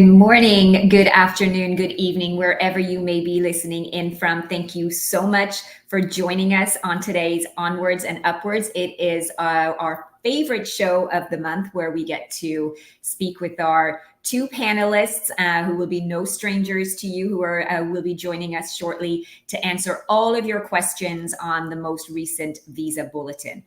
Good morning, good afternoon, good evening, wherever you may be listening in from. Thank you so much for joining us on today's Onwards and Upwards. It is our favorite show of the month where we get to speak with our two panelists who will be no strangers to you, who will be joining us shortly to answer all of your questions on the most recent Visa Bulletin.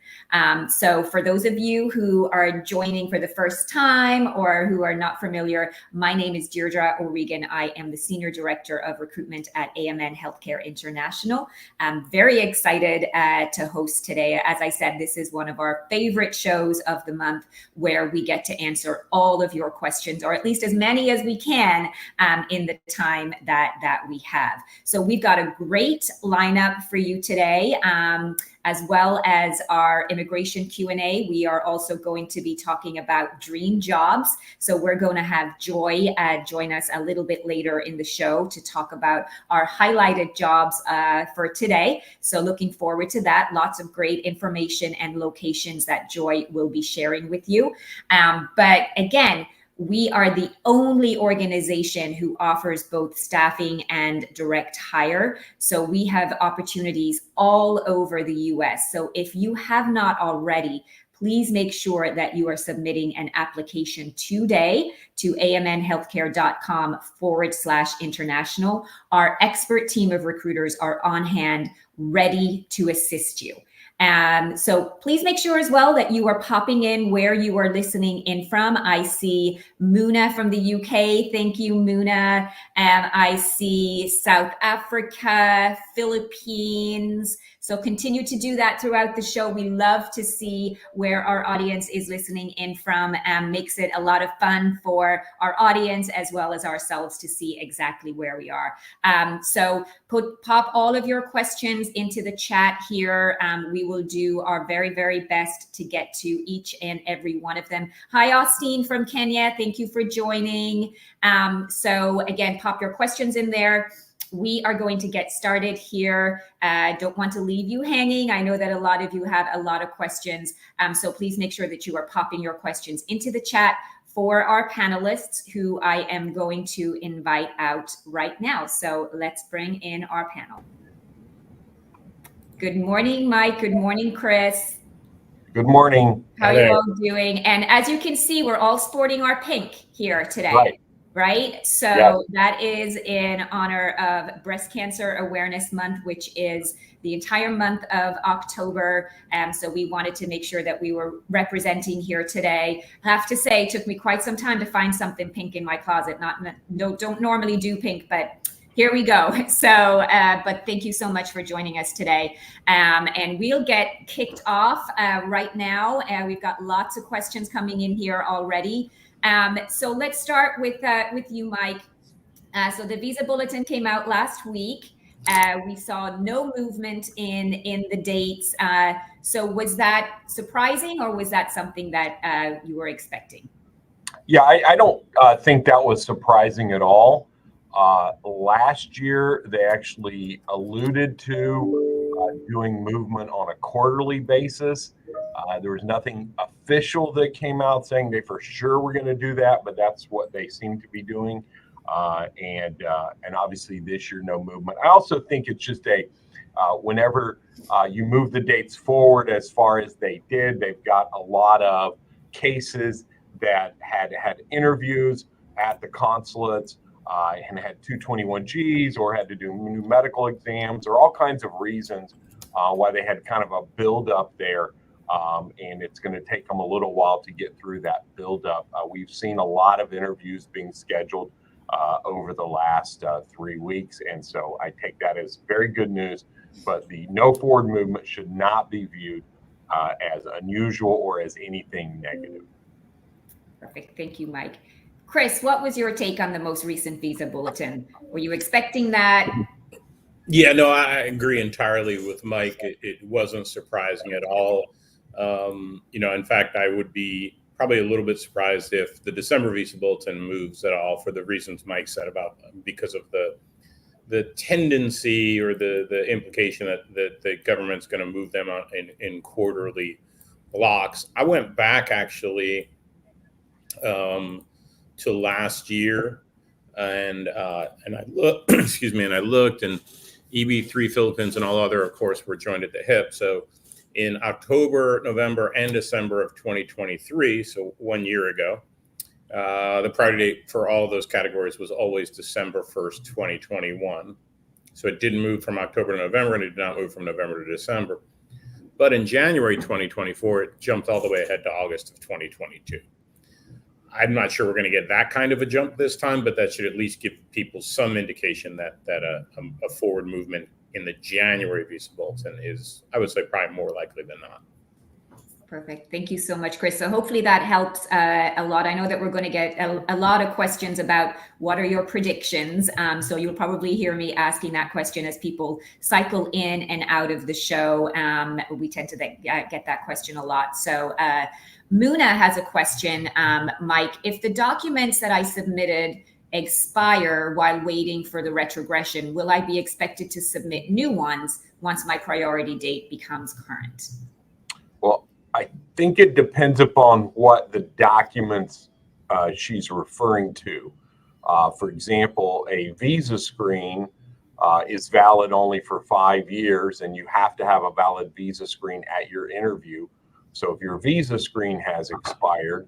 So for those of you who are joining for the first time or who are not familiar, my name is Deirdre O'Regan. I am the Senior Director of Recruitment at AMN Healthcare International. I'm very excited to host today. As I said, this is one of our favorite shows of the month where we get to answer all of your questions, or at least as many as we can in the time that we have. So we've got a great lineup for you today. As well as our immigration Q&A, we are also going to be talking about dream jobs. So we're going to have Joy join us a little bit later in the show to talk about our highlighted jobs for today. So looking forward to that. Lots of great information and locations that Joy will be sharing with you. But again, we are the only organization who offers both staffing and direct hire. So we have opportunities all over the US. So if you have not already, please make sure that you are submitting an application today to amnhealthcare.com/international. Our expert team of recruiters are on hand, ready to assist you. So please make sure as well that you are popping in where you are listening in from. I see Muna from the UK. Thank you, Muna. I see South Africa, Philippines. So continue to do that throughout the show. We love to see where our audience is listening in from. Makes it a lot of fun for our audience as well as ourselves to see exactly where we are. So pop all of your questions into the chat here. We will do our very, very best to get to each and every one of them. Hi, Austin from Kenya. Thank you for joining. So again, pop your questions in there. We are going to get started here. Don't want to leave you hanging. I know that a lot of you have a lot of questions. So please make sure that you are popping your questions into the chat for our panelists, who I am going to invite out right now. So let's bring in our panel. Good morning, Mike. Good morning, Chris. Good morning. How are you all doing? And as you can see, we're all sporting our pink here today. Right? So yes, that is in honor of Breast Cancer Awareness Month, which is the entire month of October. So we wanted to make sure that we were representing here today. I have to say, it took me quite some time to find something pink in my closet. Don't normally do pink, but here we go. So, but thank you so much for joining us today. And we'll get kicked off right now. We've got lots of questions coming in here already. So let's start with you, Mike. So the Visa Bulletin came out last week. We saw no movement in the dates. So was that surprising, or was that something that you were expecting? Yeah, I don't think that was surprising at all. Last year, they actually alluded to doing movement on a quarterly basis. There was nothing official that came out saying they for sure were going to do that, but that's what they seem to be doing. And obviously this year, no movement. I also think it's just whenever you move the dates forward as far as they did, they've got a lot of cases that had interviews at the consulates and had 221Gs or had to do new medical exams, or all kinds of reasons why they had kind of a buildup there. And it's going to take them a little while to get through that buildup. We've seen a lot of interviews being scheduled over the last 3 weeks. And so I take that as very good news. But the no forward movement should not be viewed as unusual or as anything negative. Perfect. Thank you, Mike. Chris, what was your take on the most recent Visa Bulletin? Were you expecting that? Yeah, no, I agree entirely with Mike. It wasn't surprising at all. In fact, I would be probably a little bit surprised if the December Visa Bulletin moves at all, for the reasons Mike said about because of the tendency or the implication that the government's going to move them in quarterly blocks. I went back actually to last year and I looked, excuse me, and I looked, and EB3 Philippines and all other, of course, were joined at the hip. So in October, November, and December of 2023, so 1 year ago, the priority date for all of those categories was always December 1st, 2021. So it didn't move from October to November, and it did not move from November to December. But in January 2024, it jumped all the way ahead to August of 2022. I'm not sure we're going to get that kind of a jump this time, but that should at least give people some indication that a forward movement in the January Visa Bulletin is, I would say, probably more likely than not. Perfect. Thank you so much, Chris. So hopefully that helps a lot. I know that we're going to get a lot of questions about what are your predictions. So you'll probably hear me asking that question as people cycle in and out of the show. We tend to get that question a lot. So Muna has a question, Mike. If the documents that I submitted expire while waiting for the retrogression, will I be expected to submit new ones once my priority date becomes current? Well, I think it depends upon what the documents she's referring to. For example, a visa screen is valid only for 5 years, and you have to have a valid visa screen at your interview. So if your visa screen has expired,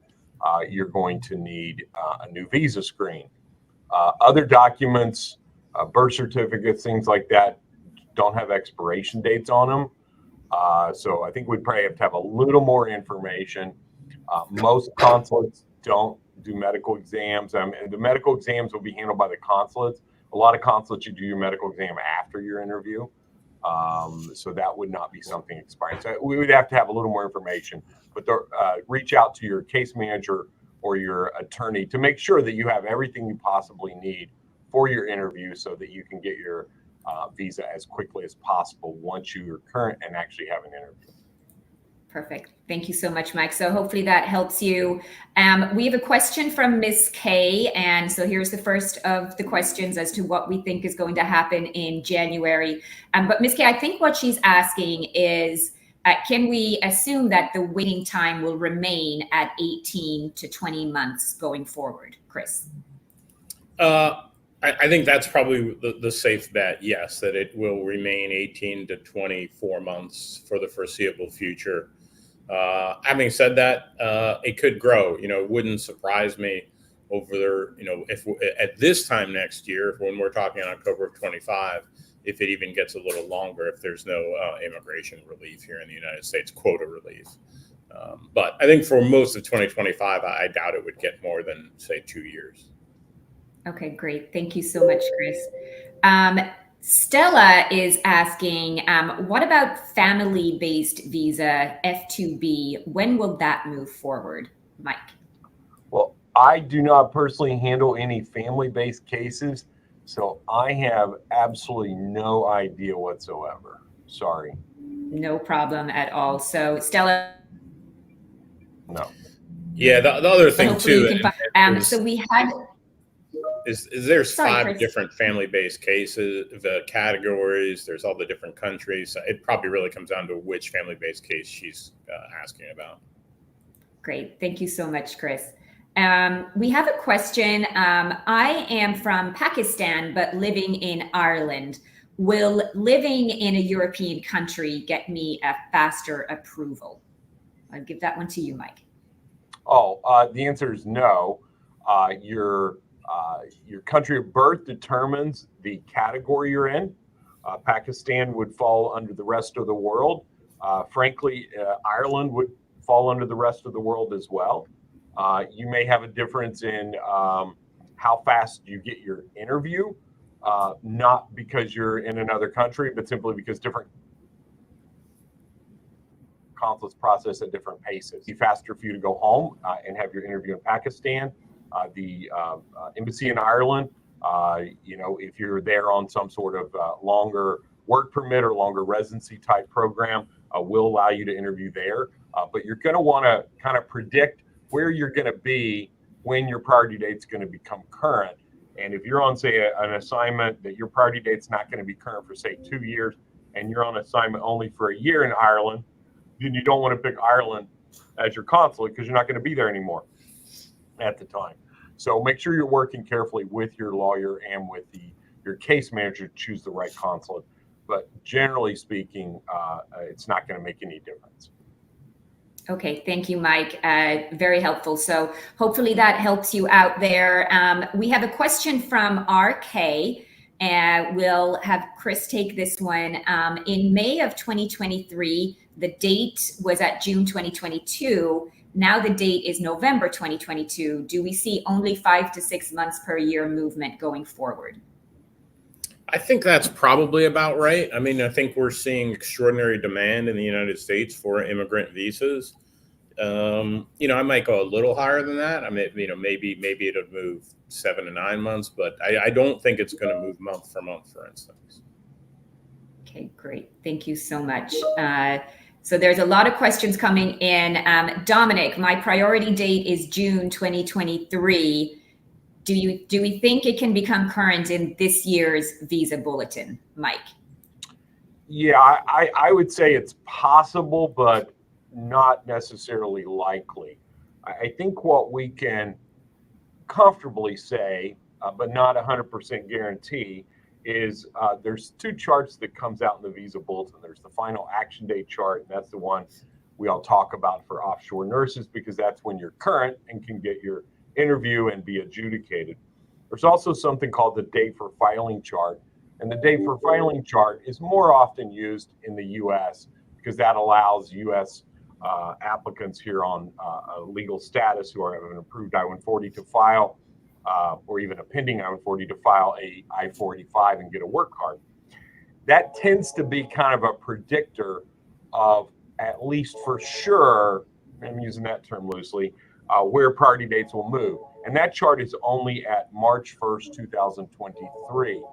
you're going to need a new visa screen. Other documents, birth certificates, things like that, don't have expiration dates on them. So I think we'd probably have to have a little more information. Most consulates don't do medical exams. And the medical exams will be handled by the consulates. A lot of consulates, you do your medical exam after your interview. So that would not be something expiring. So we would have to have a little more information. But reach out to your case manager or your attorney to make sure that you have everything you possibly need for your interview so that you can get your visa as quickly as possible once you're current and actually have an interview. Perfect. Thank you so much, Mike. So hopefully that helps you. We have a question from Miss K. And so here's the first of the questions as to what we think is going to happen in January. But Miss K, I think what she's asking is, can we assume that the waiting time will remain at 18 to 20 months going forward, Chris? I think that's probably the safe bet, yes, that it will remain 18 to 24 months for the foreseeable future. Having said that, it could grow. It wouldn't surprise me over there, if at this time next year, when we're talking in October of 25, if it even gets a little longer, if there's no immigration relief here in the United States, quota relief. But I think for most of 2025, I doubt it would get more than, say, 2 years. Okay, great. Thank you so much, Chris. Stella is asking, what about family-based visa, F2B? When will that move forward, Mike? Well, I do not personally handle any family-based cases, so I have absolutely no idea whatsoever. Sorry. No problem at all. So, Stella. No. Yeah, the other thing too. So we had. Is there's five different family-based cases, the categories, there's all the different countries. It probably really comes down to which family-based case she's asking about. Great. Thank you so much, Chris. We have a question. I am from Pakistan, but living in Ireland. Will living in a European country get me a faster approval? I'll give that one to you, Mike. The answer is no. Your country of birth determines the category you're in. Pakistan would fall under the rest of the world. Frankly, Ireland would fall under the rest of the world as well. You may have a difference in how fast you get your interview, not because you're in another country, but simply because different consulates process at different paces. It'd be faster for you to go home and have your interview in Pakistan. The embassy in Ireland, if you're there on some sort of longer work permit or longer residency type program, will allow you to interview there. But you're going to want to kind of predict where you're going to be when your priority date's going to become current. And if you're on, say, an assignment that your priority date's not going to be current for, say, 2 years, and you're on assignment only for a year in Ireland, then you don't want to pick Ireland as your consulate because you're not going to be there anymore at the time. So make sure you're working carefully with your lawyer and with your case manager to choose the right consulate. But generally speaking, it's not going to make any difference. Okay, thank you, Mike. Very helpful. So hopefully that helps you out there. We have a question from RK. We'll have Chris take this one. In May of 2023, the date was at June 2022. Now the date is November 2022. Do we see only 5 to 6 months per year movement going forward? I think that's probably about right. I mean, I think we're seeing extraordinary demand in the United States for immigrant visas. I might go a little higher than that. I mean, maybe it'll move 7 to 9 months, but I don't think it's going to move month for month, for instance. Okay, great. Thank you so much. So there's a lot of questions coming in. Dominic, my priority date is June 2023. Do we think it can become current in this year's Visa Bulletin, Mike? Yeah, I would say it's possible, but not necessarily likely. I think what we can comfortably say, but not 100% guarantee, is there's 2 charts that comes out in the Visa Bulletin. There's the final action date chart, and that's the one we all talk about for offshore nurses because that's when you're current and can get your interview and be adjudicated. There's also something called the date for filing chart, and the date for filing chart is more often used in the U.S. because that allows U.S. Applicants here on a legal status who have an approved I-140 to file, or even a pending I-140 to file a I-485 and get a work card. That tends to be kind of a predictor of, at least for sure, I'm using that term loosely, where priority dates will move. And that chart is only at March 1st, 2023.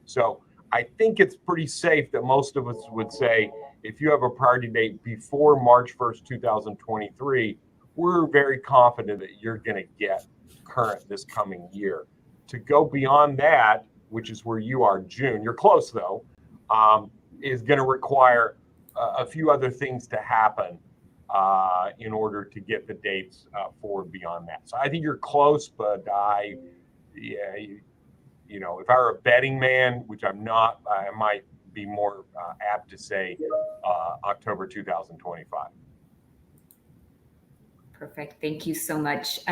So I think it's pretty safe that most of us would say, if you have a priority date before March 1st, 2023, we're very confident that you're going to get current this coming year. To go beyond that, which is where you are, June, you're close though, is going to require a few other things to happen in order to get the dates forward beyond that. So I think you're close, but if I were a betting man, which I'm not, I might be more apt to say October 2025. Perfect. Thank you so much.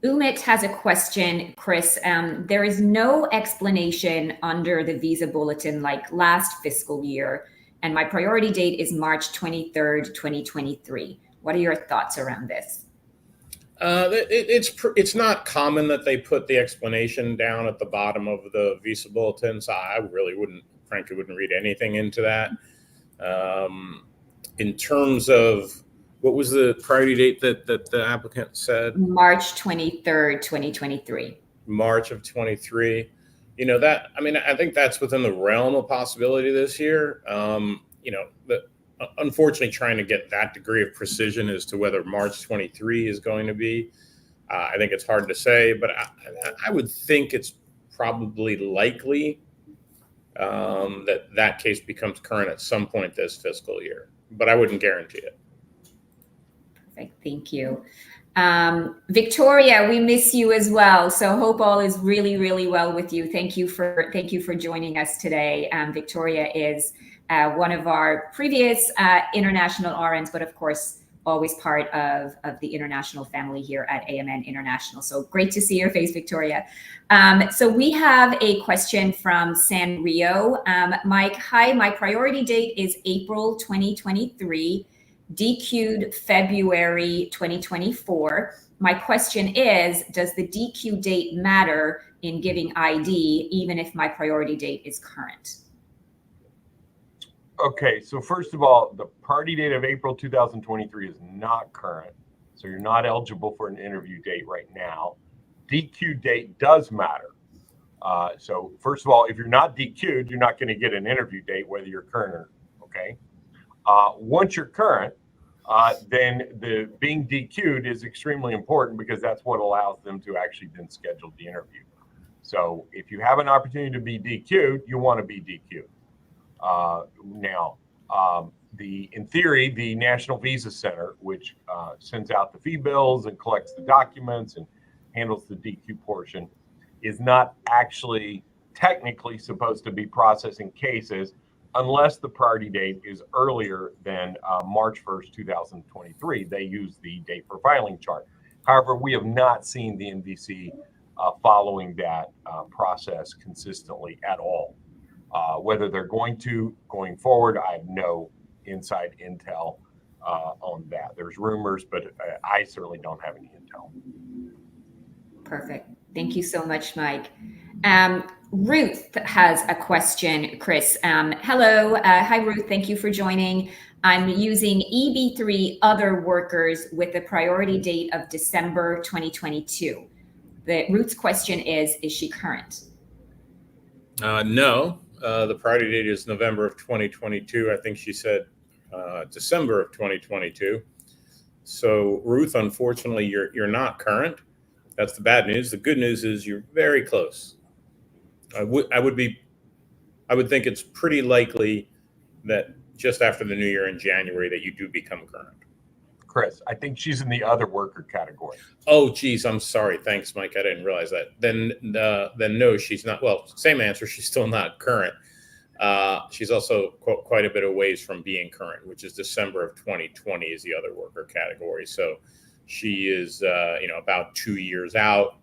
Umit has a question, Chris. There is no explanation under the Visa Bulletin like last fiscal year, and my priority date is March 23rd, 2023. What are your thoughts around this? It's not common that they put the explanation down at the bottom of the Visa Bulletin, so I really frankly wouldn't read anything into that. In terms of what was the priority date that the applicant said? March 23rd, 2023. March of 23. I think that's within the realm of possibility this year. Unfortunately, trying to get that degree of precision as to whether March 23 is going to be, I think it's hard to say, but I would think it's probably likely that case becomes current at some point this fiscal year, but I wouldn't guarantee it. Perfect. Thank you. Victoria, we miss you as well. So hope all is really, really well with you. Thank you for joining us today. Victoria is one of our previous international RNs, but of course, always part of the international family here at AMN International. So great to see your face, Victoria. So we have a question from San Rio. Mike, hi, my priority date is April 2023, DQ'd February 2024. My question is, does the DQ date matter in giving ID, even if my priority date is current? Okay, so first of all, the priority date of April 2023 is not current, so you're not eligible for an interview date right now. DQ date does matter. So first of all, if you're not DQ'd, you're not going to get an interview date, whether you're current or okay. Once you're current, then the being DQ'd is extremely important because that's what allows them to actually then schedule the interview. So if you have an opportunity to be DQ'd, you want to be DQ'd. Now, in theory, the National Visa Center, which sends out the fee bills and collects the documents and handles the DQ portion, is not actually technically supposed to be processing cases unless the priority date is earlier than March 1st, 2023. They use the date for filing chart. However, we have not seen the NVC following that process consistently at all. Whether they're going forward, I have no inside intel on that. There's rumors, but I certainly don't have any intel. Perfect. Thank you so much, Mike. Ruth has a question, Chris. Hello. Hi, Ruth. Thank you for joining. I'm using EB3 other workers with a priority date of December 2022. Ruth's question is she current? No. The priority date is November of 2022. I think she said December of 2022. So Ruth, unfortunately, you're not current. That's the bad news. The good news is you're very close. I would think it's pretty likely that just after the new year in January that you do become current. Chris, I think she's in the other worker category. Oh, geez, I'm sorry. Thanks, Mike. I didn't realize that. Then no, she's not. Well, same answer. She's still not current. She's also quite a bit of ways from being current, which is December of 2020 is the other worker category. So she is, about 2 years out.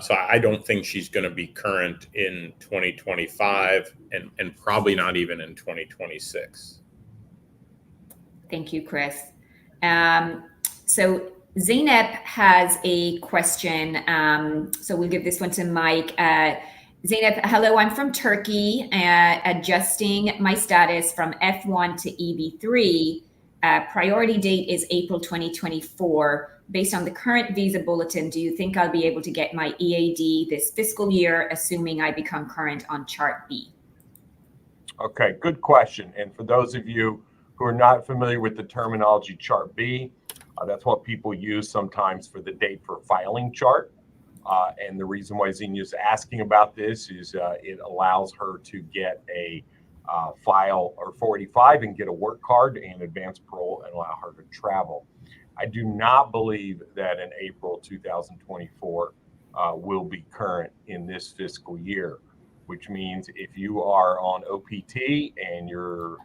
So I don't think she's going to be current in 2025 and probably not even in 2026. Thank you, Chris. So Zainab has a question. So we'll give this one to Mike. Zainab, hello, I'm from Turkey, adjusting my status from F1 to EB3. Priority date is April 2024. Based on the current Visa Bulletin, do you think I'll be able to get my EAD this fiscal year, assuming I become current on Chart B? Okay, good question. And for those of you who are not familiar with the terminology Chart B, that's what people use sometimes for the date for filing chart. And the reason why Xenia is asking about this is it allows her to get a file or 485 and get a work card and advance parole and allow her to travel. I do not believe that in April 2024 will be current in this fiscal year, which means if you are on OPT and you're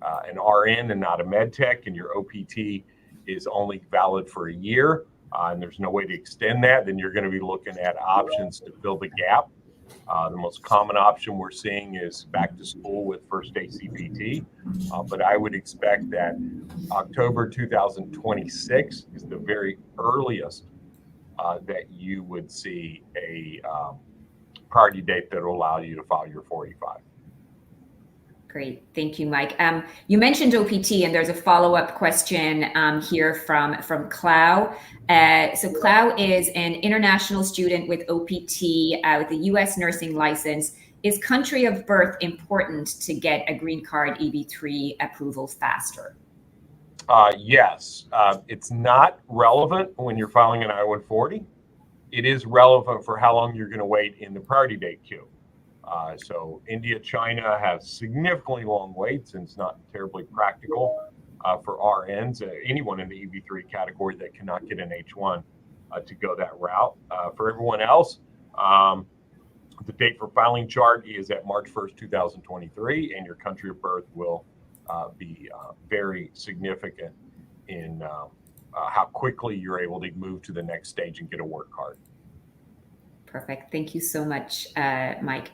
an RN and not a med tech, and your OPT is only valid for a year, and there's no way to extend that, then you're going to be looking at options to fill the gap. The most common option we're seeing is back to school with first day CPT, but I would expect that October 2026 is the very earliest that you would see a priority date that will allow you to file your 485. Great. Thank you, Mike. You mentioned OPT, and there's a follow-up question here from Clau. So Clau is an international student with OPT with a U.S. nursing license. Is country of birth important to get a green card EB3 approval faster? Yes. It's not relevant when you're filing an I-140. It is relevant for how long you're going to wait in the priority date queue. So India, China have significantly long waits, and it's not terribly practical for RNs, anyone in the EB3 category that cannot get an H1 to go that route. For everyone else, the date for filing chart is at March 1st, 2023, and your country of birth will be very significant in how quickly you're able to move to the next stage and get a work card. Perfect. Thank you so much, Mike.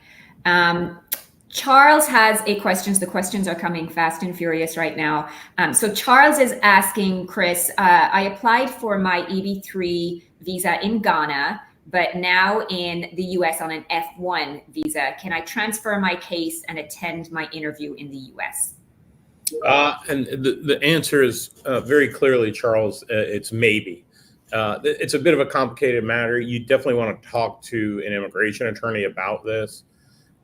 Charles has a question. The questions are coming fast and furious right now. So Charles is asking, Chris, I applied for my EB3 visa in Ghana, but now in the US on an F1 visa. Can I transfer my case and attend my interview in the US? And the answer is very clearly, Charles, it's maybe. It's a bit of a complicated matter. You definitely want to talk to an immigration attorney about this.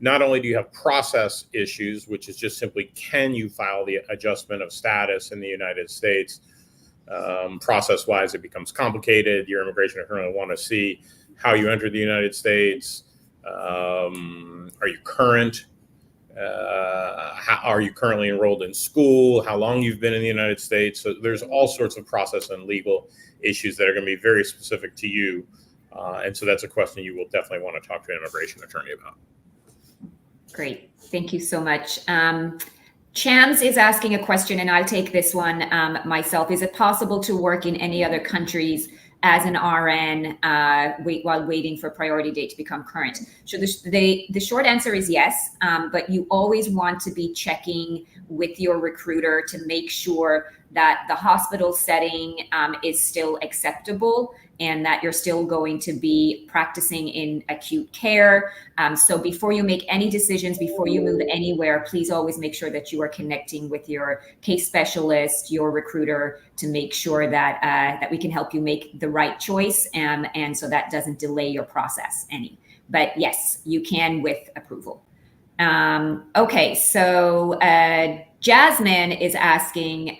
Not only do you have process issues, which is just simply, can you file the adjustment of status in the United States? Process-wise, it becomes complicated. Your immigration attorney will want to see how you entered the United States. Are you current? how are you currently enrolled in school, how long you've been in the United States. So there's all sorts of process and legal issues that are going to be very specific to you. And so that's a question you will definitely want to talk to an immigration attorney about. Great. Thank you so much. Chance is asking a question, and I'll take this one myself. Is it possible to work in any other countries as an RN while waiting for priority date to become current? So the short answer is yes, but you always want to be checking with your recruiter to make sure that the hospital setting is still acceptable and that you're still going to be practicing in acute care. So before you make any decisions, before you move anywhere, please always make sure that you are connecting with your case specialist, your recruiter, to make sure that that we can help you make the right choice, and so that doesn't delay your process any. But yes, you can with approval. Okay, so Jasmine is asking,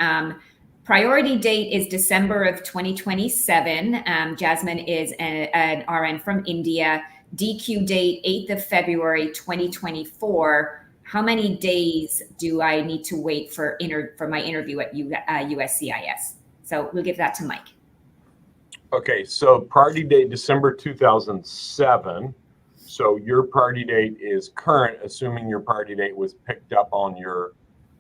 priority date is December of 2027. Jasmine is an RN from India. DQ date 8th of February 2024. How many days do I need to wait for my interview at USCIS? So we'll give that to Mike. Okay, so priority date December 2007. So your priority date is current, assuming your priority date was picked up on your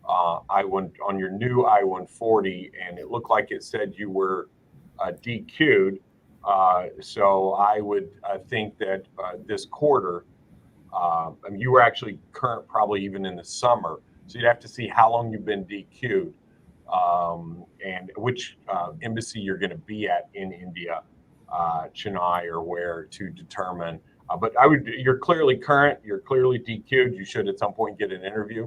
on your new I-140, and it looked like it said you were DQ'd. So I would think that this quarter, I mean, you were actually current probably even in the summer. So you'd have to see how long you've been DQ'd and which embassy you're going to be at in India, Chennai or where, to determine. But you're clearly current, you're clearly DQ'd. You should at some point get an interview.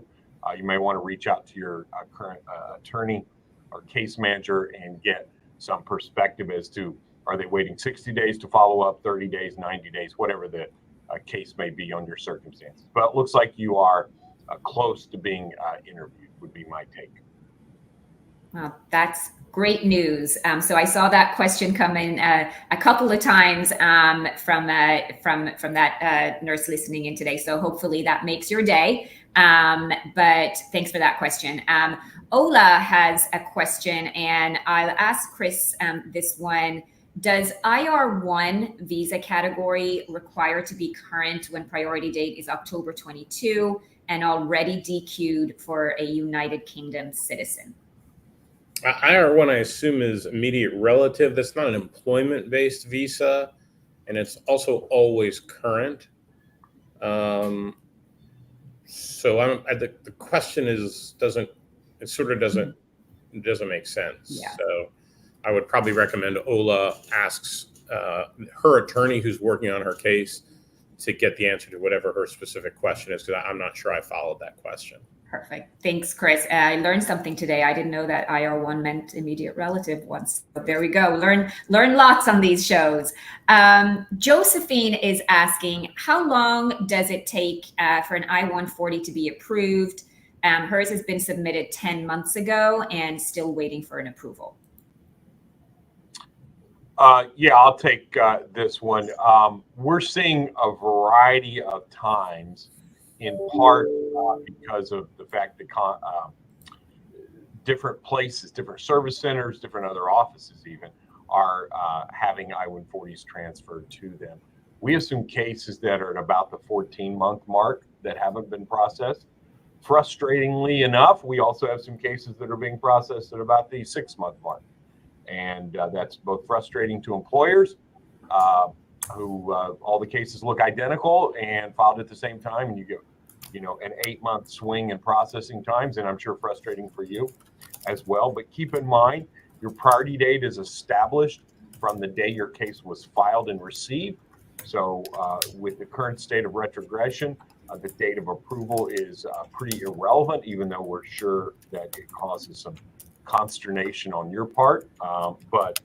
You may want to reach out to your current attorney or case manager and get some perspective as to, are they waiting 60 days to follow up, 30 days, 90 days, whatever the case may be on your circumstances. But it looks like you are close to being interviewed, would be my take. Well, that's great news. So I saw that question come in a couple of times from that nurse listening in today. So hopefully that makes your day. But thanks for that question. Ola has a question, and I'll ask Chris this one. Does IR1 visa category require to be current when priority date is October 22 and already DQ'd for a United Kingdom citizen? IR1, I assume, is immediate relative. That's not an employment-based visa, and it's also always current. So the question doesn't make sense. Yeah. So I would probably recommend Ola asks her attorney who's working on her case to get the answer to whatever her specific question is, because I'm not sure I followed that question. Perfect. Thanks, Chris. I learned something today. I didn't know that IR1 meant immediate relative once. But there we go. Learn lots on these shows. Josephine is asking, how long does it take for an I-140 to be approved? Hers has been submitted 10 months ago and still waiting for an approval. Yeah, I'll take this one. We're seeing a variety of times, in part because of the fact that different places, different service centers, different other offices even are having I-140s transferred to them. We have some cases that are at about the 14-month mark that haven't been processed. Frustratingly enough, we also have some cases that are being processed at about the 6-month mark. And that's both frustrating to employers who all the cases look identical and filed at the same time, and you get, an 8-month swing in processing times, and I'm sure frustrating for you as well. But keep in mind, your priority date is established from the day your case was filed and received. So with the current state of retrogression, the date of approval is pretty irrelevant, even though we're sure that it causes some consternation on your part. But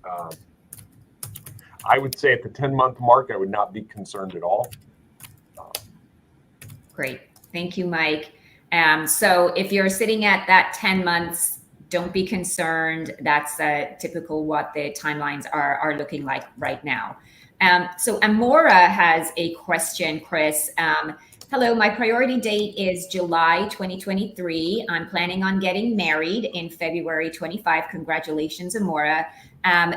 I would say at the 10-month mark, I would not be concerned at all. Great. Thank you, Mike. So if you're sitting at that 10 months, don't be concerned. That's typical what the timelines are looking like right now. So Amora has a question, Chris. Hello, my priority date is July 2023. I'm planning on getting married in February 25. Congratulations, Amora.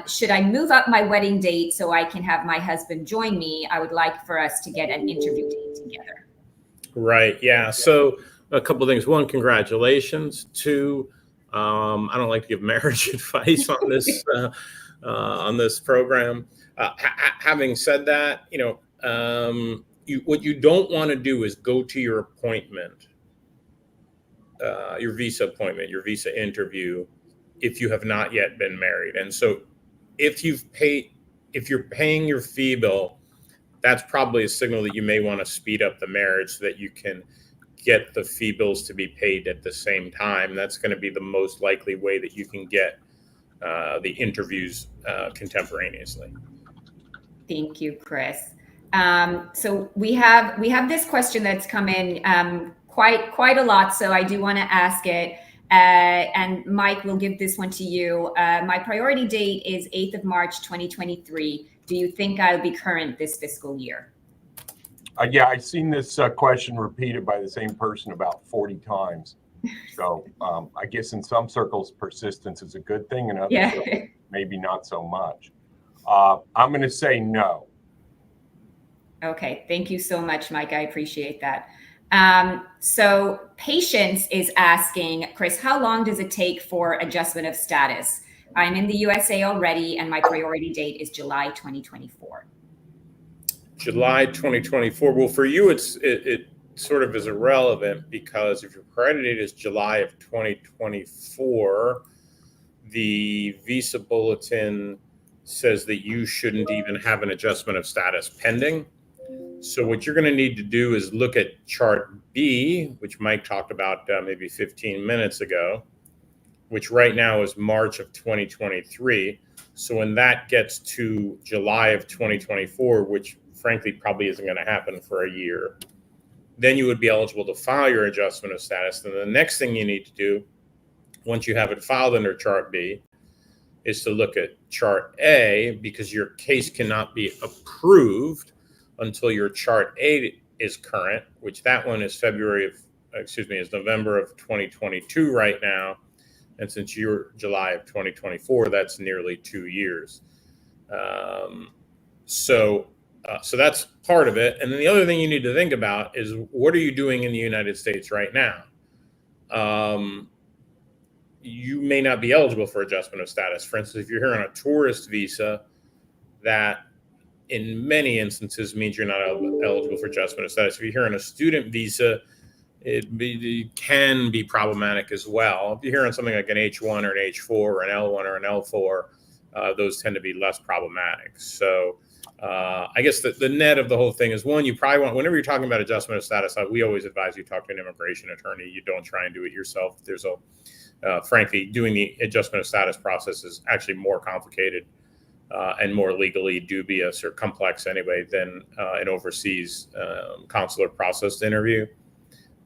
Should I move up my wedding date so I can have my husband join me? I would like for us to get an interview date together. Right. Yeah. So a couple of things. One, congratulations. Two, I don't like to give marriage advice on this program. Having said that, what you don't want to do is go to your appointment, your visa appointment, your visa interview, if you have not yet been married. And so if you're paying your fee bill, that's probably a signal that you may want to speed up the marriage so that you can get the fee bills to be paid at the same time. That's going to be the most likely way that you can get the interviews contemporaneously. Thank you, Chris. So we have this question that's come in quite a lot, so I do want to ask it. And Mike, we'll give this one to you. My priority date is 8th of March, 2023. Do you think I'll be current this fiscal year? Yeah, I've seen this question repeated by the same person about 40 times. So I guess in some circles, persistence is a good thing, and other circles, maybe not so much. I'm going to say no. Okay, thank you so much, Mike. I appreciate that. So Patience is asking, Chris, how long does it take for adjustment of status? I'm in the USA already, and my priority date is July 2024. July 2024. Well, for you, it sort of is irrelevant, because if your priority date is July of 2024, the Visa Bulletin says that you shouldn't even have an adjustment of status pending. So what you're going to need to do is look at chart B, which Mike talked about maybe 15 minutes ago, which right now is March of 2023. So when that gets to July of 2024, which frankly probably isn't going to happen for a year, then you would be eligible to file your adjustment of status. Then the next thing you need to do, once you have it filed under chart B, is to look at chart A, because your case cannot be approved until your chart A is current, which that one is is November of 2022 right now. And since you're July of 2024, that's nearly 2 years. So that's part of it. And then the other thing you need to think about is, what are you doing in the United States right now? You may not be eligible for adjustment of status. For instance, if you're here on a tourist visa, that in many instances means you're not eligible for adjustment of status. If you're here on a student visa, it can be problematic as well. If you're here on something like an H1 or an H4 or an L1 or an L4, those tend to be less problematic. So I guess the net of the whole thing is, one, you probably want, whenever you're talking about adjustment of status, we always advise you talk to an immigration attorney. You don't try and do it yourself. There's frankly, doing the adjustment of status process is actually more complicated and more legally dubious or complex anyway than an overseas consular processed interview.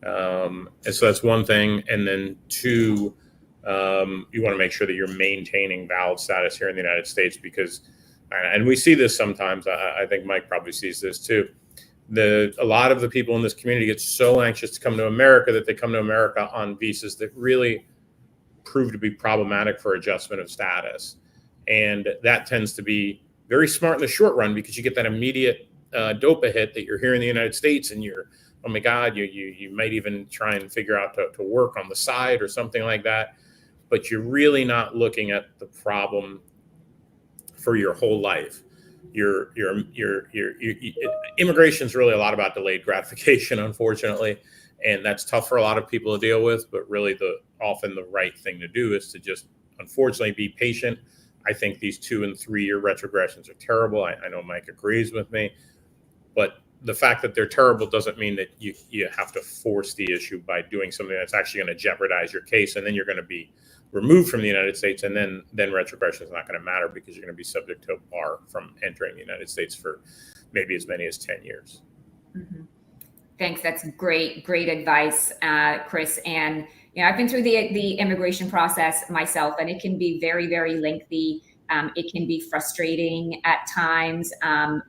And so that's one thing. And then two, you want to make sure that you're maintaining valid status here in the United States, because, and we see this sometimes, I think Mike probably sees this too, a lot of the people in this community get so anxious to come to America that they come to America on visas that really prove to be problematic for adjustment of status. And that tends to be very smart in the short run, because you get that immediate dopa hit that you're here in the United States and you're, oh my God, you might even try and figure out to work on the side or something like that. But you're really not looking at the problem for your whole life. Immigration is really a lot about delayed gratification, unfortunately. And that's tough for a lot of people to deal with, but really often the right thing to do is to just, unfortunately, be patient. I think these 2 and 3 year retrogressions are terrible. I know Mike agrees with me, but the fact that they're terrible doesn't mean that you have to force the issue by doing something that's actually going to jeopardize your case. And then you're going to be removed from the United States. And then retrogression is not going to matter, because you're going to be subject to a bar from entering the United States for maybe as many as 10 years. Mm-hmm. Thanks. That's great advice, Chris. And I've been through the immigration process myself, and it can be very, very lengthy. It can be frustrating at times,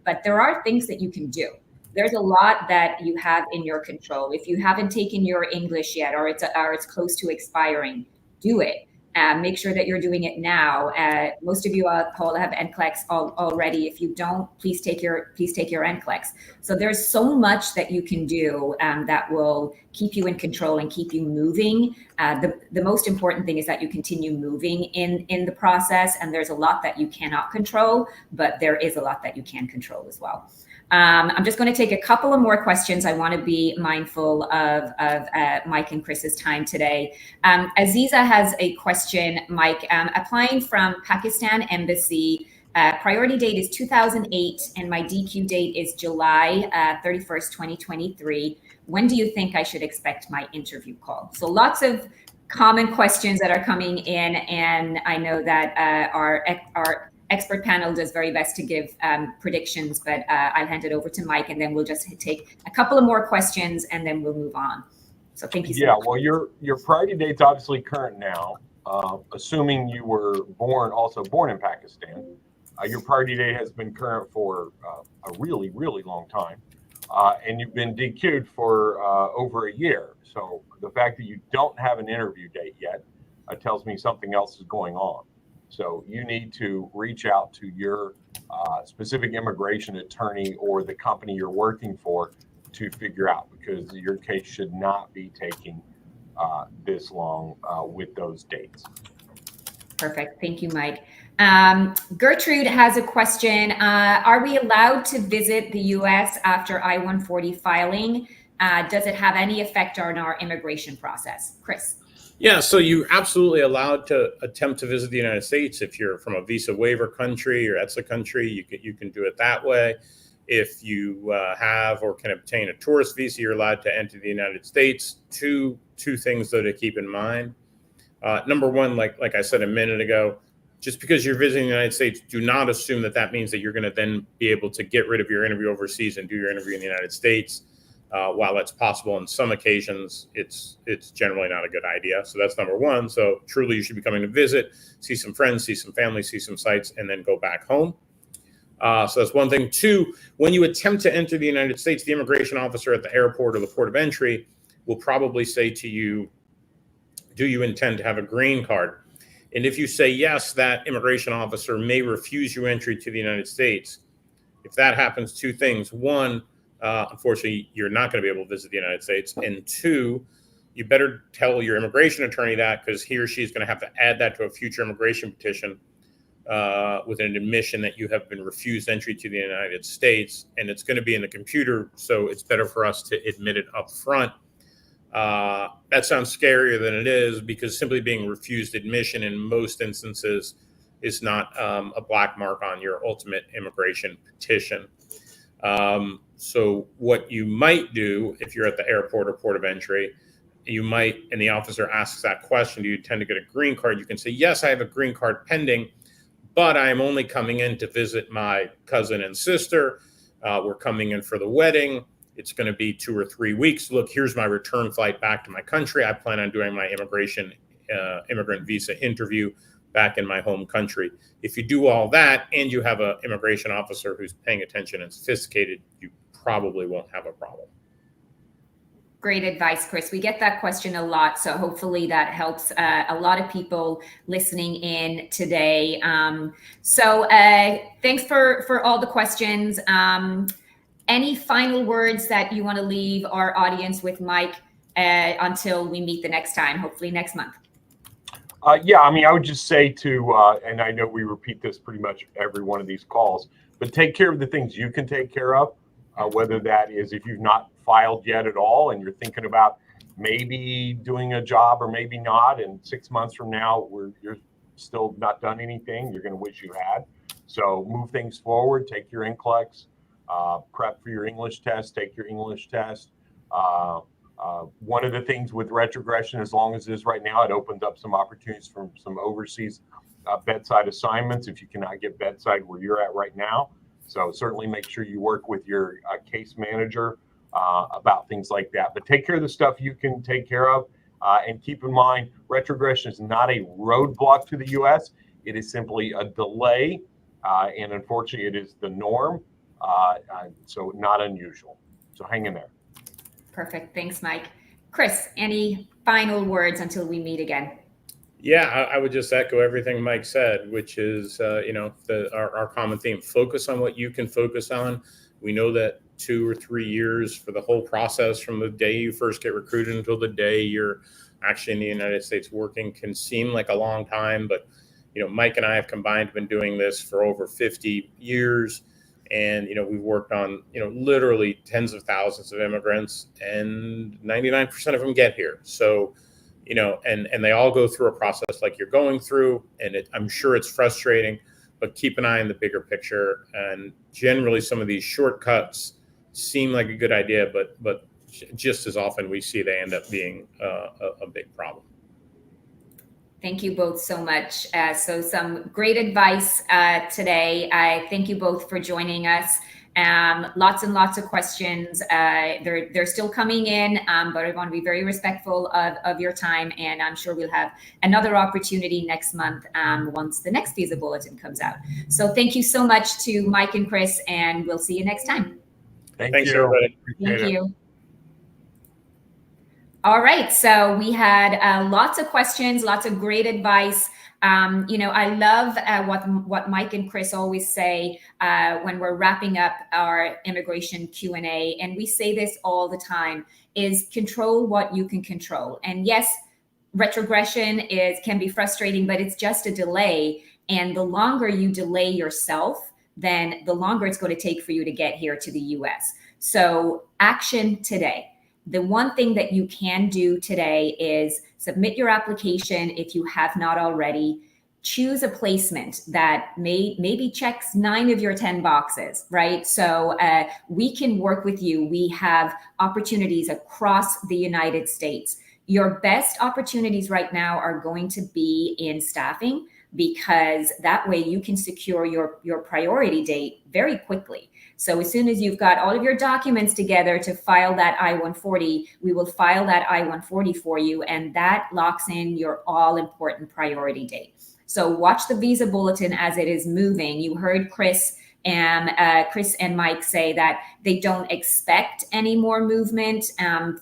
but there are things that you can do. there's a lot that you have in your control. If you haven't taken your English yet, or it's close to expiring, do it. Make sure that you're doing it now. Most of you all have NCLEX already. If you don't, please take your NCLEX. So there's so much that you can do that will keep you in control and keep you moving. The most important thing is that you continue moving in the process. And there's a lot that you cannot control, but there is a lot that you can control as well. I'm just going to take a couple of more questions. I want to be mindful of Mike and Chris's time today. Aziza has a question, Mike. Applying from Pakistan Embassy, priority date is 2008, and my DQ date is July 31st, 2023. When do you think I should expect my interview call? So lots of common questions that are coming in, and I know that our expert panel does very best to give predictions, but I'll hand it over to Mike, and then we'll just take a couple of more questions, and then we'll move on. So thank you so much. Well, your priority date's obviously current now. Assuming you were born in Pakistan, your priority date has been current for a really, really long time, and you've been DQ'd for over a year. So the fact that you don't have an interview date yet tells me something else is going on. So you need to reach out to your specific immigration attorney or the company you're working for to figure out, because your case should not be taking this long with those dates. Perfect. Thank you, Mike. Gertrude has a question. Are we allowed to visit the U.S. after I-140 filing? Does it have any effect on our immigration process? Chris. Yeah, so you're absolutely allowed to attempt to visit the United States if you're from a visa waiver country or ETSA country. You can do it that way. If you have or can obtain a tourist visa, you're allowed to enter the United States. Two things though to keep in mind. Number one, like I said a minute ago, just because you're visiting the United States, do not assume that means that you're going to then be able to get rid of your interview overseas and do your interview in the United States. While that's possible on some occasions, it's generally not a good idea. So that's number one. So truly, you should be coming to visit, see some friends, see some family, see some sites, and then go back home. So that's one thing. Two, when you attempt to enter the United States, the immigration officer at the airport or the port of entry will probably say to you, do you intend to have a green card? And if you say yes, that immigration officer may refuse you entry to the United States. If that happens, two things. One, unfortunately, you're not going to be able to visit the United States. And two, you better tell your immigration attorney that, because he or she is going to have to add that to a future immigration petition with an admission that you have been refused entry to the United States. And it's going to be in the computer, so it's better for us to admit it up front. That sounds scarier than it is, because simply being refused admission in most instances is not a black mark on your ultimate immigration petition. So what you might do if you're at the airport or port of entry, you might, and the officer asks that question, do you intend to get a green card? You can say, yes, I have a green card pending, but I'm only coming in to visit my cousin and sister. We're coming in for the wedding. It's going to be 2 or 3 weeks. Look, here's my return flight back to my country. I plan on doing my immigrant visa interview back in my home country. If you do all that and you have an immigration officer who's paying attention and sophisticated, you probably won't have a problem. Great advice, Chris. We get that question a lot, so hopefully that helps a lot of people listening in today. Thanks for all the questions. Any final words that you want to leave our audience with, Mike, until we meet the next time, hopefully next month? Yeah, I mean, I would just say to, and I know we repeat this pretty much every one of these calls, but take care of the things you can take care of, whether that is if you've not filed yet at all and you're thinking about maybe doing a job or maybe not, and 6 months from now you're still not done anything, you're going to wish you had. So move things forward, take your NCLEX, prep for your English test, take your English test. One of the things with retrogression, as long as it is right now, it opens up some opportunities for some overseas bedside assignments if you cannot get bedside where you're at right now. So certainly make sure you work with your case manager about things like that. But take care of the stuff you can take care of. And keep in mind, retrogression is not a roadblock to the U.S. It is simply a delay. And unfortunately, it is the norm. So not unusual. So hang in there. Perfect. Thanks, Mike. Chris, any final words until we meet again? Yeah, I would just echo everything Mike said, which is, our common theme: focus on what you can focus on. We know that 2 or 3 years for the whole process, from the day you first get recruited until the day you're actually in the United States working, can seem like a long time. But, Mike and I have combined been doing this for over 50 years. And, we've worked on, literally tens of thousands of immigrants, and 99% of them get here. So, and they all go through a process like you're going through, and I'm sure it's frustrating, but keep an eye on the bigger picture. And generally, some of these shortcuts seem like a good idea, but just as often we see they end up being a big problem. Thank you both so much. So some great advice today. I thank you both for joining us. Lots and lots of questions. They're still coming in, but I want to be very respectful of your time. And I'm sure we'll have another opportunity next month once the next Visa Bulletin comes out. So thank you so much to Mike and Chris, and we'll see you next time. Thanks, everybody. Thank you. All right, so we had lots of questions, lots of great advice. I love what Mike and Chris always say when we're wrapping up our immigration Q&A, and we say this all the time, is control what you can control. And yes, retrogression can be frustrating, but it's just a delay. And the longer you delay yourself, then the longer it's going to take for you to get here to the US. So action today. The one thing that you can do today is submit your application if you have not already. Choose a placement that maybe checks 9 of your 10 boxes, right? So we can work with you. We have opportunities across the United States. Your best opportunities right now are going to be in staffing, because that way you can secure your priority date very quickly. So as soon as you've got all of your documents together to file that I-140, we will file that I-140 for you, and that locks in your all-important priority date. So watch the Visa Bulletin as it is moving. You heard Chris and Mike say that they don't expect any more movement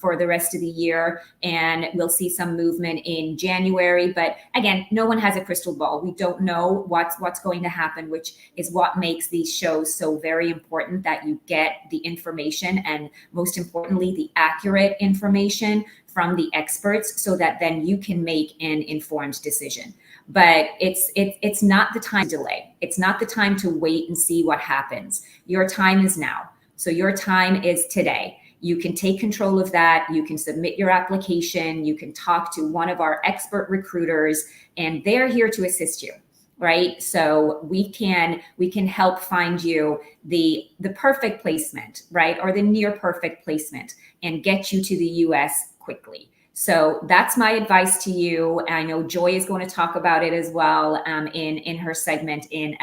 for the rest of the year, and we'll see some movement in January. But again, no one has a crystal ball. We don't know what's going to happen, which is what makes these shows so very important, that you get the information, and most importantly, the accurate information from the experts, so that then you can make an informed decision. But it's not the time to delay. It's not the time to wait and see what happens. Your time is now. So your time is today. You can take control of that. You can submit your application. You can talk to one of our expert recruiters, and they're here to assist you, right? So we can help find you the perfect placement, right? Or the near perfect placement, and get you to the US quickly. So that's my advice to you. I know Joy is going to talk about it as well in her segment in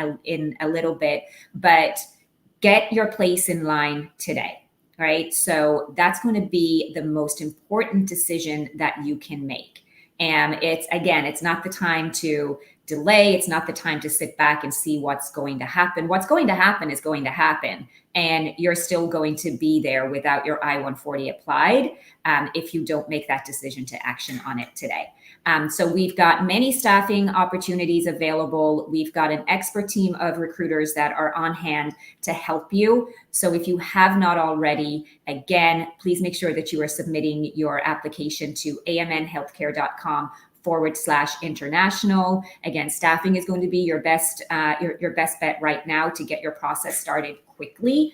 a little bit, but get your place in line today, right? So that's going to be the most important decision that you can make. And it's not the time to delay. It's not the time to sit back and see what's going to happen. What's going to happen is going to happen. And you're still going to be there without your I-140 applied if you don't make that decision to action on it today. So we've got many staffing opportunities available. We've got an expert team of recruiters that are on hand to help you. So if you have not already, again, please make sure that you are submitting your application to amnhealthcare.com/international. Again, staffing is going to be your best bet right now to get your process started quickly.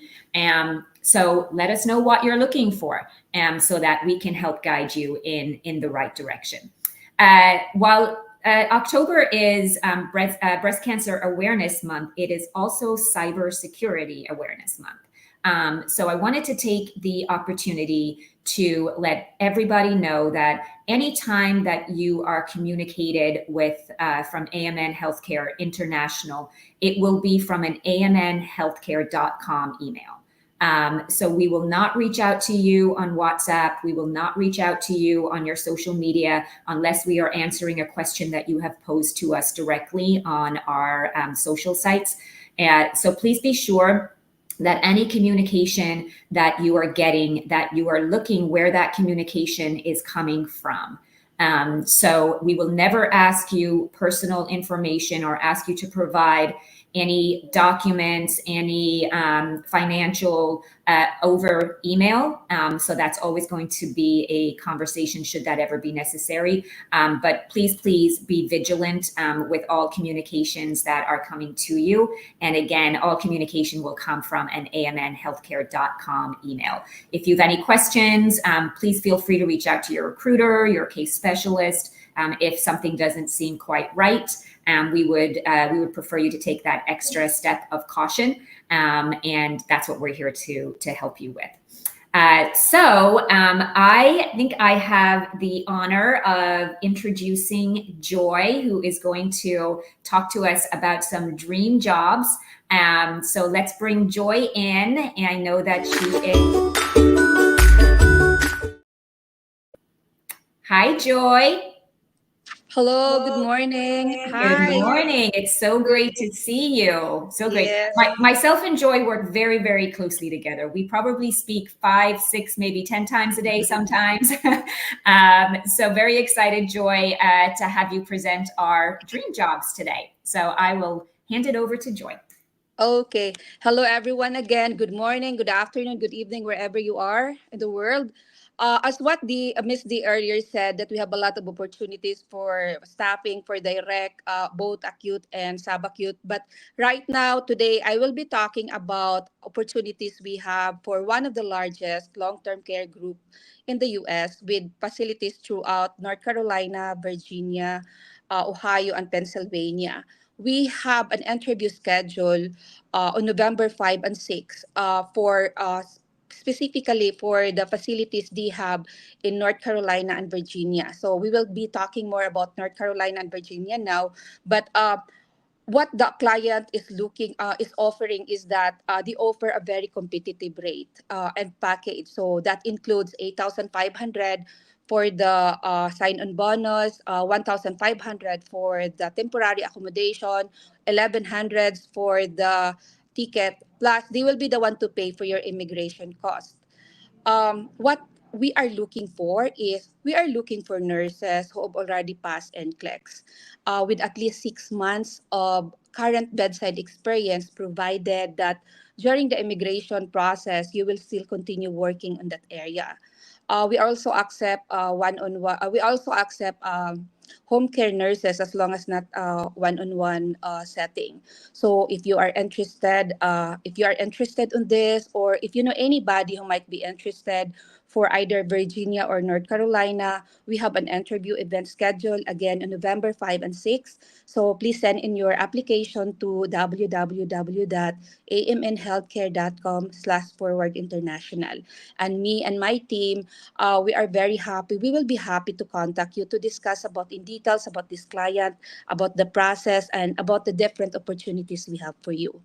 So let us know what you're looking for, so that we can help guide you in the right direction. While October is Breast Cancer Awareness Month, it is also Cybersecurity Awareness Month. So I wanted to take the opportunity to let everybody know that anytime that you are communicated with from AMN Healthcare International, it will be from an amnhealthcare.com email. So we will not reach out to you on WhatsApp. We will not reach out to you on your social media unless we are answering a question that you have posed to us directly on our social sites. So please be sure that any communication that you are getting, that you are looking where that communication is coming from. So we will never ask you personal information or ask you to provide any documents, any financial over email. So that's always going to be a conversation should that ever be necessary. But please be vigilant with all communications that are coming to you. And again, all communication will come from an amnhealthcare.com email. If you have any questions, please feel free to reach out to your recruiter, your case specialist. If something doesn't seem quite right, we would prefer you to take that extra step of caution, and that's what we're here to help you with. So I think I have the honor of introducing Joy, who is going to talk to us about some dream jobs. So let's bring Joy in, and I know that she is. Hi, Joy. Hello, good morning. Hi. Good morning. It's so great to see you. So great. Yes. Myself and Joy work very, very closely together. We probably speak 5, 6, maybe 10 times a day sometimes. So very excited, Joy, to have you present our dream jobs today. So I will hand it over to Joy. Okay. Hello, everyone again. Good morning, good afternoon, good evening, wherever you are in the world. As what the Miss D earlier said, that we have a lot of opportunities for staffing for direct, both acute and subacute. But right now, today, I will be talking about opportunities we have for one of the largest long-term care group in the U.S. with facilities throughout North Carolina, Virginia, Ohio, and Pennsylvania. We have an interview schedule on November 5 and 6 for specifically for the facilities they have in North Carolina and Virginia. So we will be talking more about North Carolina and Virginia now. But what the client is offering is that they offer a very competitive rate and package. So that includes 8,500 for the sign-on bonus, 1,500 for the temporary accommodation, 1,100 for the ticket. Plus, they will be the one to pay for your immigration cost. What we are looking for is we are looking for nurses who have already passed NCLEX with at least 6 months of current bedside experience, provided that during the immigration process, you will still continue working in that area. We also accept one-on-one. We also accept home care nurses as long as not one-on-one setting. So if you are interested in this, or if you know anybody who might be interested for either Virginia or North Carolina, we have an interview event scheduled again on November 5 and 6. So please send in your application to www.amnhealthcare.com/forward international. And me and my team, we are very happy. We will be happy to contact you to discuss about in details about this client, about the process, and about the different opportunities we have for you.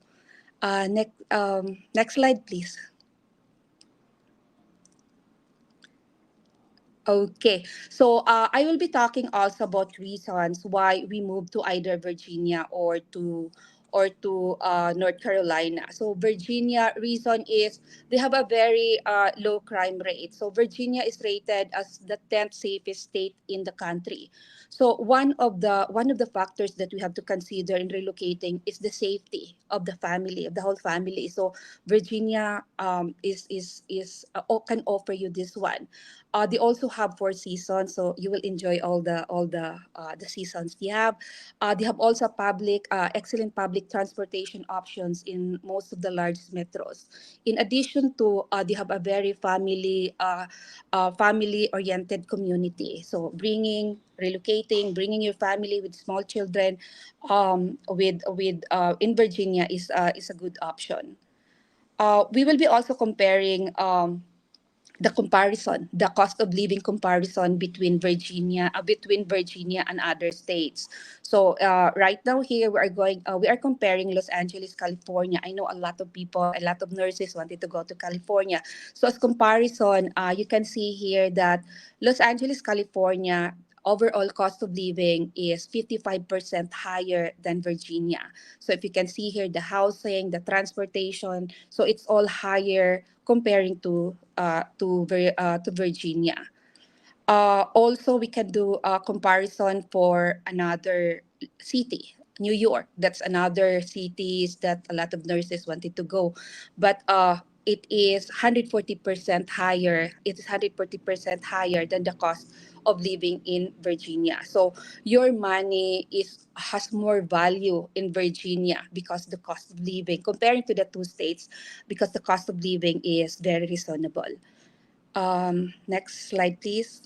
Next slide, please. Okay, so I will be talking also about reasons why we moved to either Virginia or to North Carolina. So Virginia reason is they have a very low crime rate. So Virginia is rated as the 10th safest state in the country. So one of the factors that we have to consider in relocating is the safety of the family, of the whole family. So Virginia can offer you this one. They also have 4 seasons, so you will enjoy all the seasons they have. They have also excellent public transportation options in most of the largest metros. In addition to, they have a very family-oriented community. So bringing your family with small children, with in Virginia is a good option. We will be also comparing. The cost of living comparison between Virginia and other states. So right now here we are comparing Los Angeles, California. I know a lot of people, a lot of nurses wanted to go to California. So as comparison, you can see here that Los Angeles, California, overall cost of living is 55% higher than Virginia. So if you can see here, the housing, the transportation, so it's all higher comparing to Virginia. Also, we can do a comparison for another city, New York. That's another cities that a lot of nurses wanted to go, but it is 140% higher. It is 140% higher than the cost of living in Virginia. So your money is has more value in Virginia because the cost of living comparing to the two states, because the cost of living is very reasonable. Next slide, please.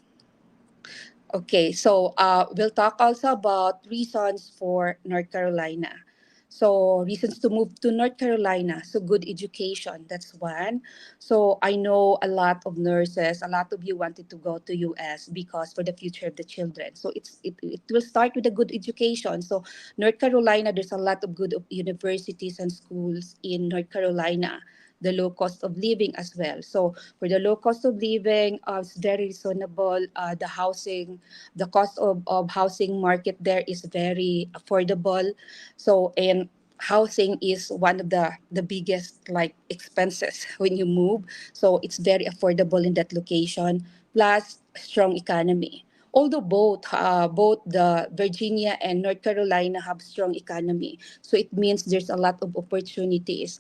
Okay, so we'll talk also about reasons for North Carolina. So reasons to move to North Carolina. So good education, that's one. So I know a lot of nurses, a lot of you wanted to go to US because for the future of the children. So it will start with a good education. So North Carolina, there's a lot of good universities and schools in North Carolina. The low cost of living as well. So for the low cost of living, it's very reasonable. The cost of housing market there is very affordable. So and housing is one of the biggest like expenses when you move. So it's very affordable in that location. Plus strong economy. Although both the Virginia and North Carolina have strong economy, so it means there's a lot of opportunities.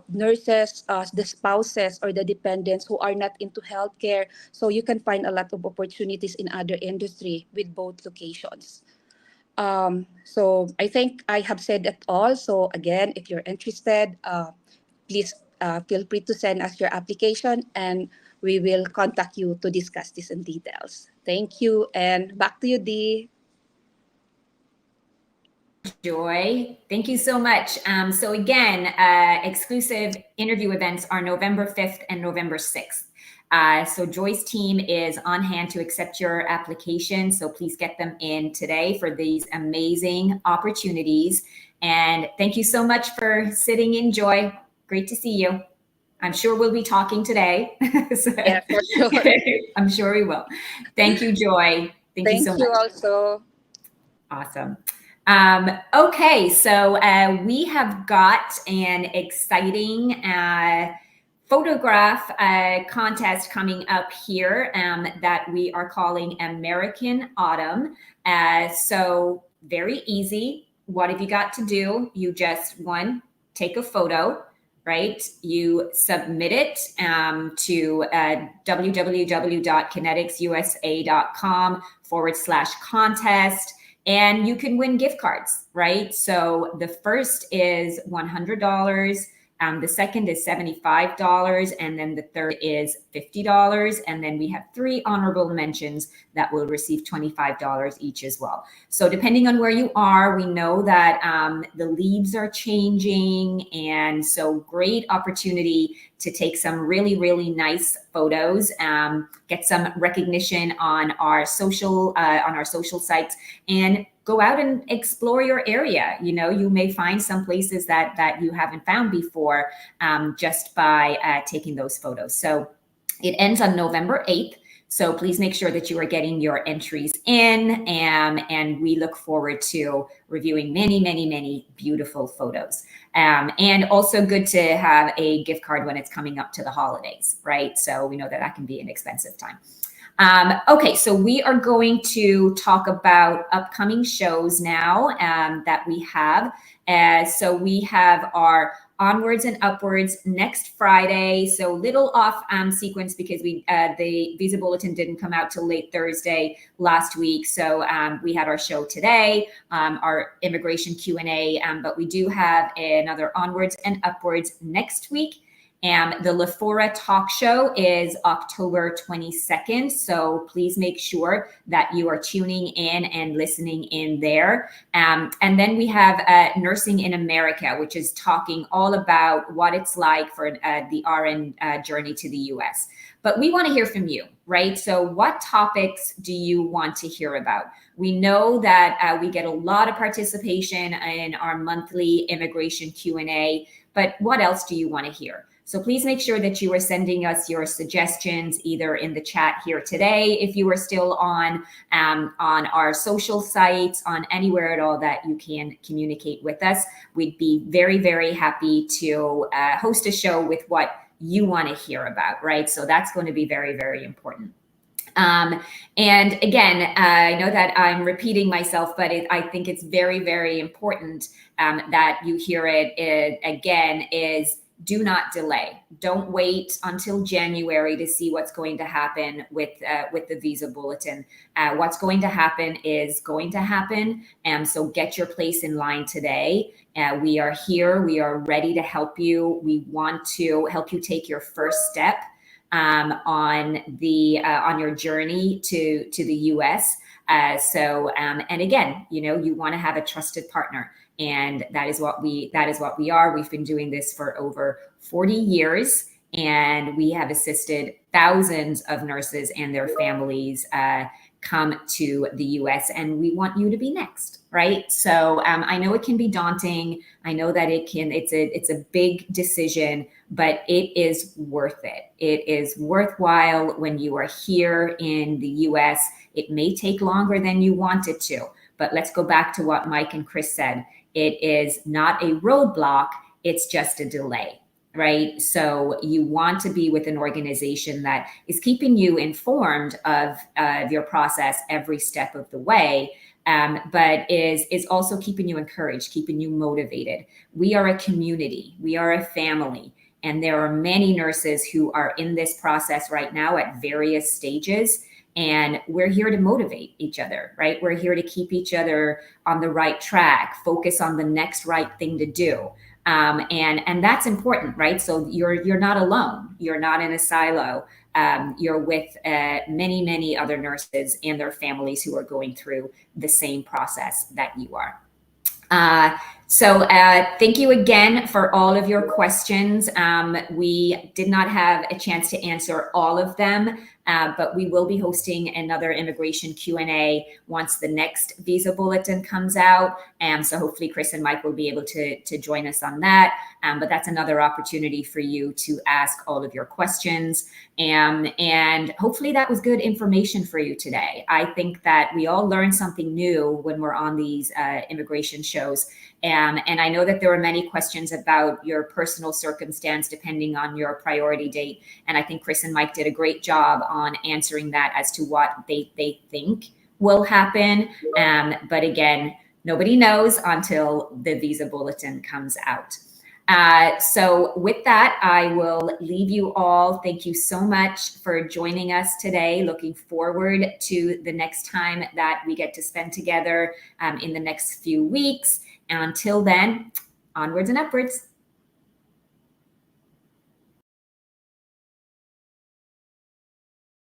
Nurses, the spouses or the dependents who are not into healthcare, so you can find a lot of opportunities in other industry with both locations. So I think I have said it all. So again, if you're interested, please feel free to send us your application and we will contact you to discuss this in details. Thank you. And back to you, Dee. Joy, thank you so much. So again, exclusive interview events are November 5th and November 6th. So Joy's team is on hand to accept your application. So please get them in today for these amazing opportunities. And thank you so much for sitting in, Joy. Great to see you. I'm sure we'll be talking today. Yeah, for sure. I'm sure we will. Thank you, Joy. Thank you so much. Also. Awesome. Okay, so we have got an exciting photograph contest coming up here that we are calling American Autumn. So very easy. What have you got to do? You just, one, take a photo, right? You submit it to www.kineticsusa.com/contest. And you can win gift cards, right? So the first is $100. The second is $75, and then the third is $50. And then we have 3 honorable mentions that will receive $25 each as well. So depending on where you are, we know that the leaves are changing. And so great opportunity to take some really, really nice photos, get some recognition on our social sites, and go out and explore your area. You know, you may find some places that you haven't found before just by taking those photos. So it ends on November 8th. So please make sure that you are getting your entries in, and we look forward to reviewing many, many, many beautiful photos. And also good to have a gift card when it's coming up to the holidays, right? So we know that can be an expensive time. Okay, so we are going to talk about upcoming shows now that we have. So we have our Onwards and Upwards next Friday. So little off sequence because the Visa Bulletin didn't come out till late Thursday last week. So we had our show today, our immigration Q&A, but we do have another Onwards and Upwards next week. The LaFora Talk Show is October 22nd. So please make sure that you are tuning in and listening in there. And then we have Nursing in America, which is talking all about what it's like for the RN journey to the US. But we want to hear from you, right? So what topics do you want to hear about? We know that we get a lot of participation in our monthly immigration Q&A, but what else do you want to hear? So please make sure that you are sending us your suggestions either in the chat here today, if you are still on our social sites, on anywhere at all that you can communicate with us. We'd be very, very happy to host a show with what you want to hear about, right? So that's going to be very, very important. And again, I know that I'm repeating myself, but I think it's very, very important that you hear it again, is do not delay. Don't wait until January to see what's going to happen with the Visa Bulletin. What's going to happen is going to happen. So get your place in line today. We are here. We are ready to help you. We want to help you take your first step on your journey to the US. And again, you want to have a trusted partner, and that is what we are. We've been doing this for over 40 years, and we have assisted thousands of nurses and their families come to the US, and we want you to be next, right? So I know it can be daunting. I know that it's a big decision, but it is worth it. It is worthwhile when you are here in the US. It may take longer than you want it to, but let's go back to what Mike and Chris said. It is not a roadblock, it's just a delay. Right? So you want to be with an organization that is keeping you informed of your process every step of the way, but is also keeping you encouraged, keeping you motivated. We are a community, we are a family, and there are many nurses who are in this process right now at various stages. And we're here to motivate each other, right? We're here to keep each other on the right track, focus on the next right thing to do. And that's important, right? So you're not alone. You're not in a silo. You're with many, many other nurses and their families who are going through the same process that you are. So thank you again for all of your questions. We did not have a chance to answer all of them, but we will be hosting another immigration Q&A once the next Visa Bulletin comes out. So hopefully Chris and Mike will be able to join us on that. But that's another opportunity for you to ask all of your questions. And hopefully that was good information for you today. I think that we all learn something new when we're on these immigration shows. And I know that there were many questions about your personal circumstance depending on your priority date. And I think Chris and Mike did a great job on answering that as to what they think will happen. But again, nobody knows until the Visa Bulletin comes out. So with that, I will leave you all. Thank you so much for joining us today. Looking forward to the next time that we get to spend together in the next few weeks. And until then, onwards and upwards.